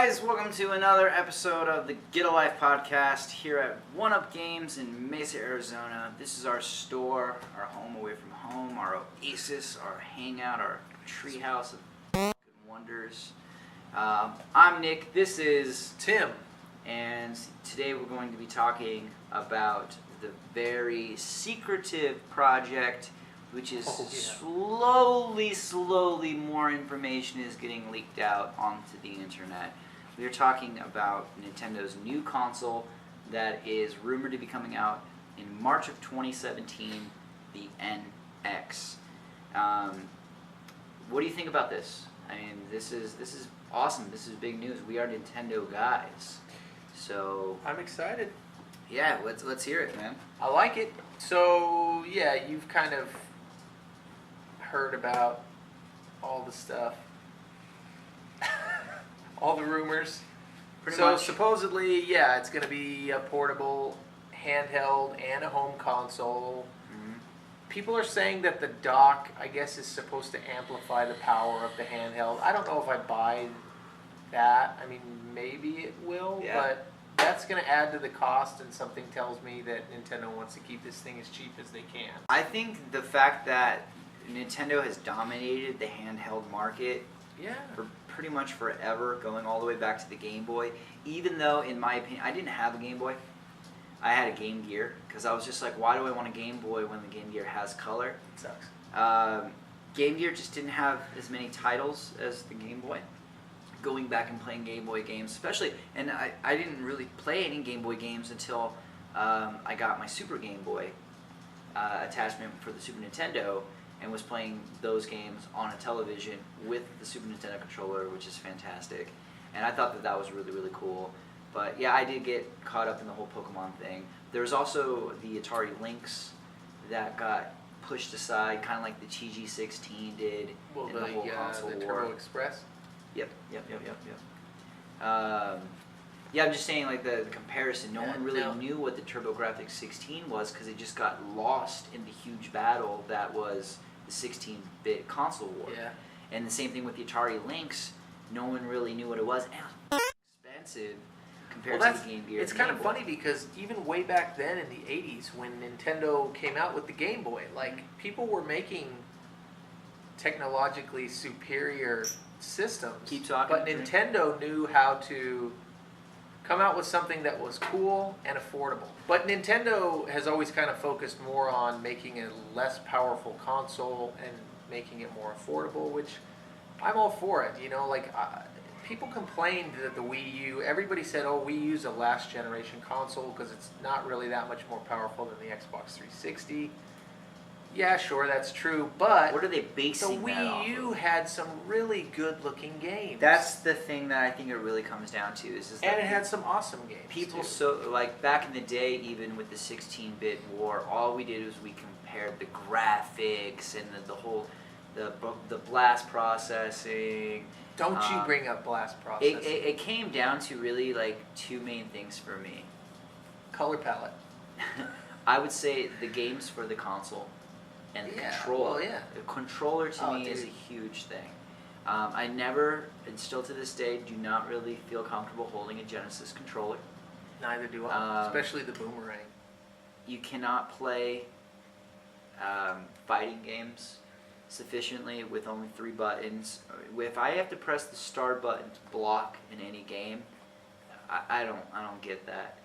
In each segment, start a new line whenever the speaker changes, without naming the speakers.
guys, welcome to another episode of the Get a Life podcast here at One Up Games in Mesa, Arizona. This is our store, our home away from home, our oasis, our hangout, our treehouse of wonders. I'm Nick, this is
Tim,
and today we're going to be talking about the very secretive project, which is slowly more information is getting leaked out onto the internet. We are talking about Nintendo's new console that is rumored to be coming out in March of 2017, the NX. What do you think about this? I mean, this is awesome. This is big news. We are Nintendo guys, so
I'm excited.
yeah, let's hear it, man.
I like it. So yeah, you've kind of heard about all the stuff, all the rumors.
Pretty
so
much.
supposedly, yeah, it's going to be a portable, handheld, and a home console.
Mhm.
People are saying that the dock, I guess, is supposed to amplify the power of the handheld. I don't know if I buy that. I mean, maybe it will,
Yeah.
but that's going to add to the cost, and something tells me that Nintendo wants to keep this thing as cheap as they can.
I think the fact that Nintendo has dominated the handheld market
Yeah.
for pretty much forever, going all the way back to the Game Boy, even though, in my opinion, I didn't have a Game Boy. I had a Game Gear, because I was just like, why do I want a Game Boy when the Game Gear has color?
It sucks.
Game Gear just didn't have as many titles as the Game Boy. Going back and playing Game Boy games, especially, and I didn't really play any Game Boy games until I got my Super Game Boy attachment for the Super Nintendo, and was playing those games on a television with the Super Nintendo controller, which is fantastic. And I thought that was really cool. But yeah, I did get caught up in the whole Pokemon thing. There was also the Atari Lynx that got pushed aside, kind of like the TG16 did
Well,
in the whole console
the
war.
Turbo Express.
Yep. Yeah, I'm just saying, like, the comparison. No one really knew what the TurboGrafx 16 was because it just got lost in the huge battle that was the 16-bit console war.
Yeah.
And the same thing with the Atari Lynx. No one really knew what it was. And it was expensive compared to the Game Gear.
It's kind of funny because even way back then in the 80s when Nintendo came out with the Game Boy, like, people were making technologically superior systems.
Keep talking.
But Nintendo knew how to come out with something that was cool and affordable. But Nintendo has always kind of focused more on making a less powerful console and making it more affordable, which I'm all for it. You know, like, people complained that the Wii U, everybody said, oh, Wii U's a last generation console because it's not really that much more powerful than the Xbox 360. Yeah, sure, that's true, but
what are they basing
the
that
Wii
off
U
of?
had some really good-looking games.
That's the thing that I think it really comes down to. Is
and
that
it had some awesome games.
people
too.
so like back in the day, even with the 16-bit war, all we did was we compared the graphics and the whole the blast processing.
Don't you bring up blast processing.
It came down to really like two main things for me.
Color palette.
I would say the games for the console and the controller.
Well, yeah.
The controller to me is a
dude.
huge thing. I never, and still to this day, do not really feel comfortable holding a Genesis controller.
Neither do I, especially the Boomerang.
You cannot play fighting games sufficiently with only 3 buttons. If I have to press the start button to block in any game, I don't get that.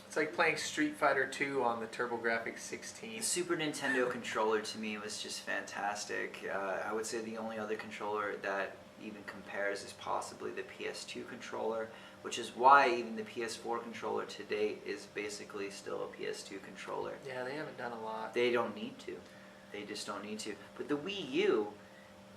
It's like playing Street Fighter 2 on the TurboGrafx 16.
The Super Nintendo controller to me was just fantastic. I would say the only other controller that even compares is possibly the PS2 controller, which is why even the PS4 controller to date is basically still a PS2 controller.
Yeah, they haven't done a lot.
They don't need to. They just don't need to. But the Wii U,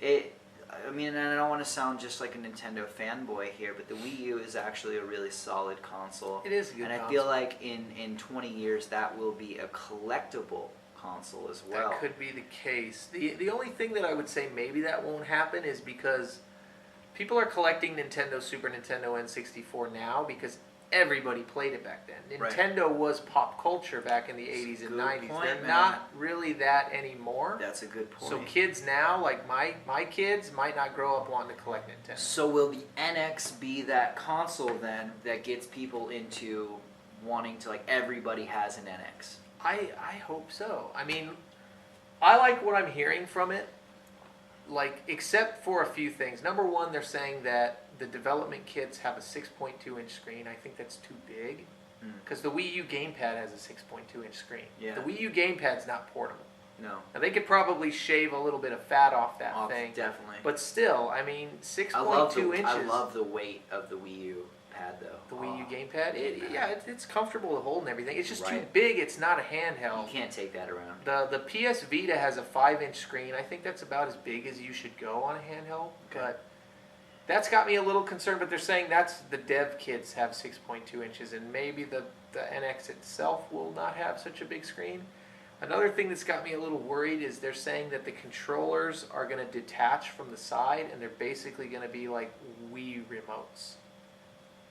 I mean, and I don't want to sound just like a Nintendo fanboy here, but the Wii U is actually a really solid console.
It is a good
And I
console.
feel like in 20 years that will be a collectible console as well.
That could be the case. The only thing that I would say maybe that won't happen is because people are collecting Nintendo, Super Nintendo, N64 now because everybody played it back then.
Right.
Nintendo was pop culture back in the 80s and
Good
90s.
point,
They're
man.
not really that anymore.
That's a good point.
So kids now, like my kids, might not grow up wanting to collect Nintendo.
So will the NX be that console then that gets people into wanting to, like, everybody has an NX?
I hope so. I mean, I like what I'm hearing from it, like, except for a few things. Number one, they're saying that the development kits have a 6.2-inch screen. I think that's too big, because the Wii U gamepad has a 6.2-inch screen.
Yeah.
The Wii U gamepad's not portable.
No.
Now, they could probably shave a little bit of fat off that thing.
Definitely.
But still, I mean, 6.2 inches.
I love the weight of the Wii U pad, though.
The Wii U gamepad? It's comfortable to hold and everything. It's just too
Right.
big. It's not a handheld.
You can't take that around.
The PS Vita has a 5-inch screen. I think that's about as big as you should go on a handheld.
Okay.
But that's got me a little concerned. But they're saying that's the dev kits have 6.2 inches, and maybe the NX itself will not have such a big screen. Another thing that's got me a little worried is they're saying that the controllers are going to detach from the side, and they're basically going to be like Wii remotes.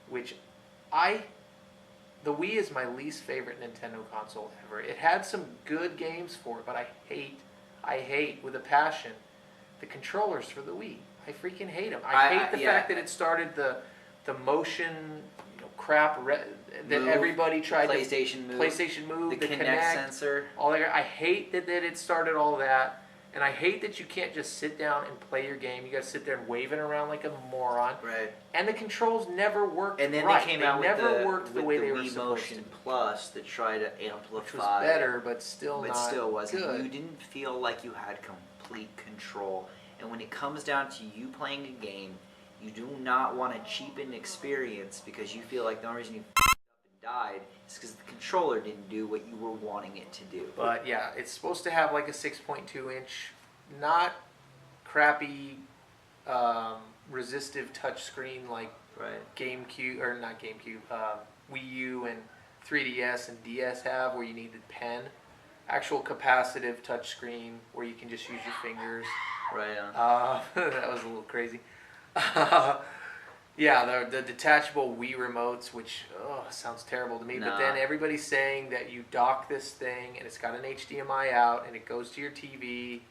Which the Wii is my least favorite Nintendo console ever. It had some good games for it, but I hate with a passion the controllers for the Wii. I freaking hate them. I hate the fact that it started the motion crap that
Move,
everybody tried
PlayStation
to
Move,
PlayStation Move,
the Kinect sensor.
all that. I hate that it started all that. And I hate that you can't just sit down and play your game. You got to sit there and wave it around like a moron.
Right.
And the controls never worked.
And then
right.
they came out with
never worked the way they were
Wii
supposed
Motion
to.
Plus to try to amplify.
Which was better, but still
but
not
still wasn't.
good.
You didn't feel like you had complete control. And when it comes down to you playing a game, you do not want to cheapen the experience because you feel like the only reason you f***ed up and died is because the controller didn't do what you were wanting it to do.
But yeah, it's supposed to have like a 6.2-inch, not crappy, resistive touchscreen like GameCube, or not GameCube, Wii U and 3DS and DS have, where you need the pen. Actual capacitive touchscreen where you can just use your fingers.
Right on.
That was a little crazy. Yeah, the detachable Wii remotes, which sounds terrible to me.
Nah.
But then everybody's saying that you dock this thing and it's got an HDMI out and it goes to your TV,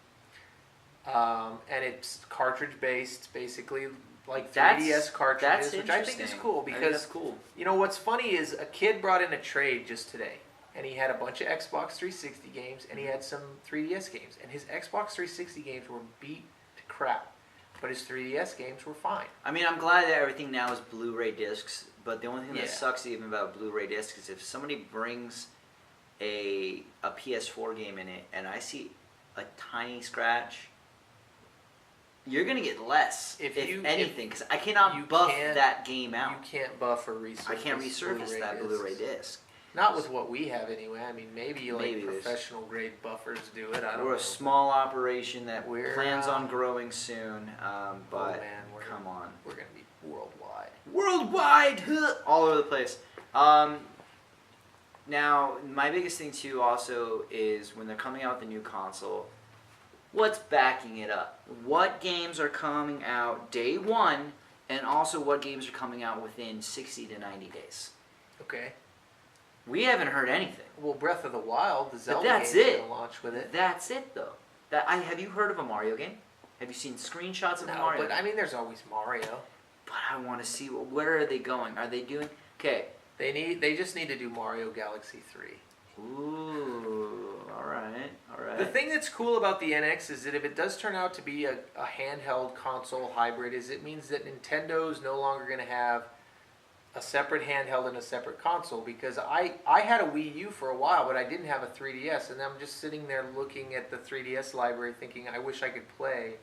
and it's cartridge based, basically like 3DS cartridges, which I think is cool because
that's cool.
you know what's funny is a kid brought in a trade just today. And he had a bunch of Xbox 360 games, and he had some 3DS games. And his Xbox 360 games were beat to crap, but his 3DS games were fine.
I mean, I'm glad that everything now is Blu-ray discs, but the only thing
Yeah.
that sucks even about Blu-ray discs is if somebody brings a PS4 game in it, and I see a tiny scratch, you're gonna get less, if anything, because I cannot buff that game out.
You can't buff or resurface.
I can't resurface that Blu-ray disc.
Not with what we have anyway. I mean, maybe
Maybe
professional grade buffers do it. I don't know.
We're a small operation that
We're,
plans on growing soon, but come on.
We're going to be worldwide.
Worldwide! All over the place. Now, my biggest thing too also is when they're coming out with a new console, what's backing it up? What games are coming out day one, and also what games are coming out within 60 to 90 days?
Okay.
We haven't heard anything.
Well, Breath of the Wild, the Zelda
that's
game is
it.
going to launch with it.
That's it, though. Have you heard of a Mario game? Have you seen screenshots of a
No,
Mario
but
game?
I mean, there's always Mario.
But I want to see, where are they going? Are they doing... Okay.
They just need to do Mario Galaxy 3.
Ooh, alright.
The thing that's cool about the NX is that if it does turn out to be a handheld console hybrid, is it means that Nintendo's no longer going to have a separate handheld and a separate console, because I had a Wii U for a while, but I didn't have a 3DS, and I'm just sitting there looking at the 3DS library thinking I wish I could play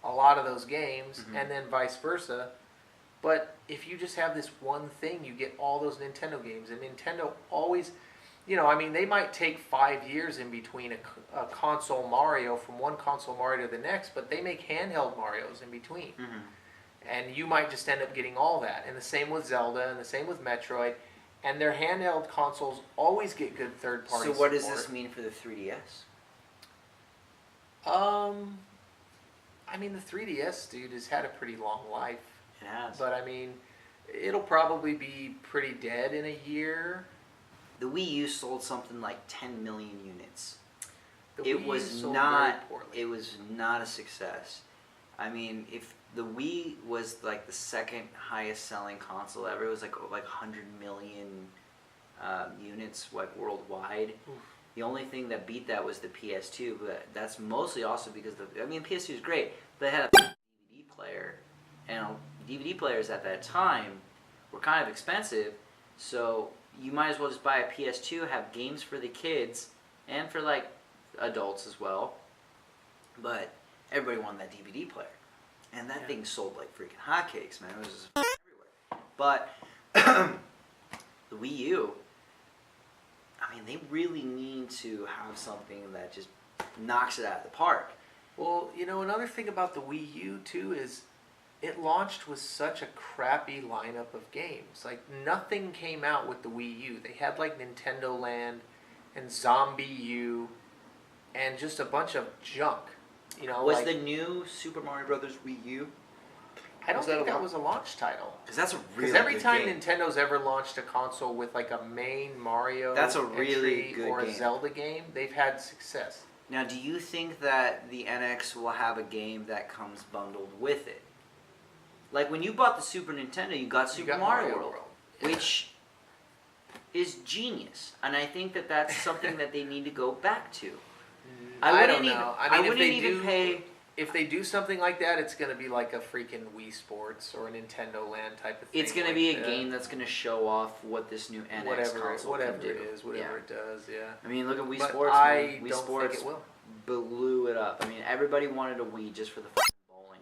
a lot of those games, and then vice versa. But if you just have this one thing, you get all those Nintendo games, and Nintendo always, I mean, they might take 5 years in between a console Mario, from one console Mario to the next, but they make handheld Marios in between. And you might just end up getting all that. And the same with Zelda, and the same with Metroid. And their handheld consoles always get good third-party support.
So what does this mean for the 3DS?
I mean, the 3DS, dude, has had a pretty long life.
It has.
But I mean, it'll probably be pretty dead in a year.
The Wii U sold something like 10 million units.
The
It
Wii
was
sold
not.
very poorly.
It was not a success. I mean, if the Wii was like the second highest selling console ever, it was like 100 million units like worldwide.
Oof.
The only thing that beat that was the PS2, but that's mostly also because PS2 is great, but it had a DVD player, and DVD players at that time were kind of expensive, so you might as well just buy a PS2, have games for the kids and for like adults as well. But everybody wanted that DVD player, and that thing sold like freaking hotcakes, man. It was just everywhere. But the Wii U, I mean, they really need to have something that just knocks it out of the park.
Well, another thing about the Wii U too is it launched with such a crappy lineup of games. Like, nothing came out with the Wii U. They had like Nintendo Land and Zombie U and just a bunch of junk.
Was the new Super Mario Brothers Wii U?
I don't think that was a launch title.
Because that's a really
Because every
good
time
game.
Nintendo's ever launched a console with like a main Mario
That's a really
entry
good
or a
game.
Zelda game, they've had success.
Now, do you think that the NX will have a game that comes bundled with it? Like, when you bought the Super Nintendo, you got Super Mario World,
Yeah.
which is genius. And I think that that's something that they need to go back to.
I don't know. I mean,
wouldn't even pay...
If they do something like that, it's going to be like a freaking Wii Sports or a Nintendo Land type of thing.
It's going to be a game that's going to show off what this new NX console can do.
Whatever it does, yeah.
I mean, look at Wii
But
Sports.
I
Wii
don't
Sports
think it will.
blew it up. I mean, everybody wanted a Wii just for the fucking bowling,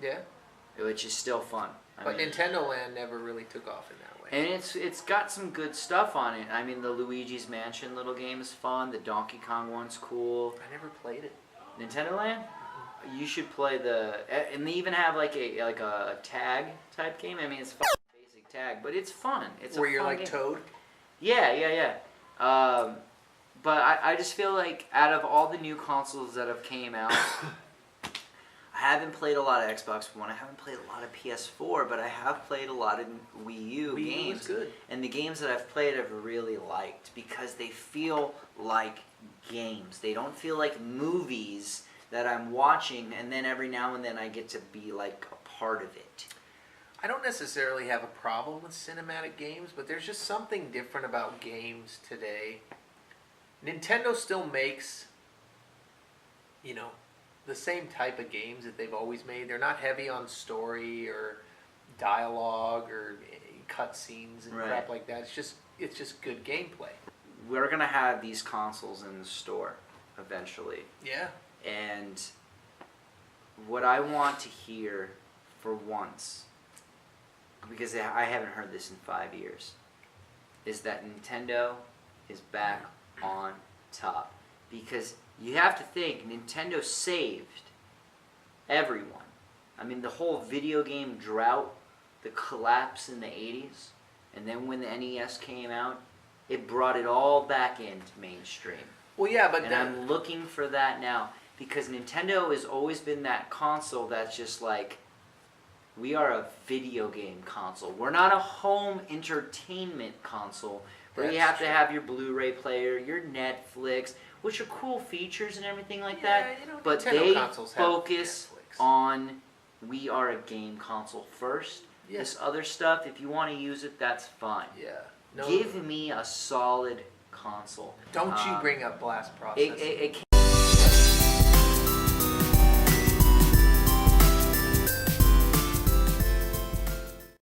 Yeah.
which is still fun.
But Nintendo Land never really took off in that way.
And it's got some good stuff on it. I mean, the Luigi's Mansion little game is fun. The Donkey Kong one's cool.
I never played it.
Nintendo Land? You should play and they even have like a tag type game. I mean, it's fucking basic tag, but it's fun. It's
Where
a
you're
fun
like
game.
Toad?
Yeah. But I just feel like out of all the new consoles that have came out, I haven't played a lot of Xbox One. I haven't played a lot of PS4, but I have played a lot of Wii U
Wii U
games.
was good.
And the games that I've played I've really liked because they feel like games. They don't feel like movies that I'm watching, and then every now and then I get to be like a part of it.
I don't necessarily have a problem with cinematic games, but there's just something different about games today. Nintendo still makes, the same type of games that they've always made. They're not heavy on story or dialogue or cutscenes and crap like that. It's just good gameplay.
We're gonna have these consoles in the store eventually.
Yeah.
And what I want to hear for once, because I haven't heard this in 5 years, is that Nintendo is back on top. Because you have to think, Nintendo saved everyone. I mean, the whole video game drought, the collapse in the 80s, and then when the NES came out, it brought it all back into mainstream.
Well, yeah, but
And I'm looking for that now. Because Nintendo has always been that console that's just like, we are a video game console. We're not a home entertainment console where you have to have your Blu-ray player, your Netflix, which are cool features and everything like that. But
Nintendo
they
consoles have
focus
Netflix.
on, we are a game console first.
Yeah.
This other stuff, if you want to use it, that's fine.
Yeah. No,
Give me a solid console.
Don't you bring up blast processing.
It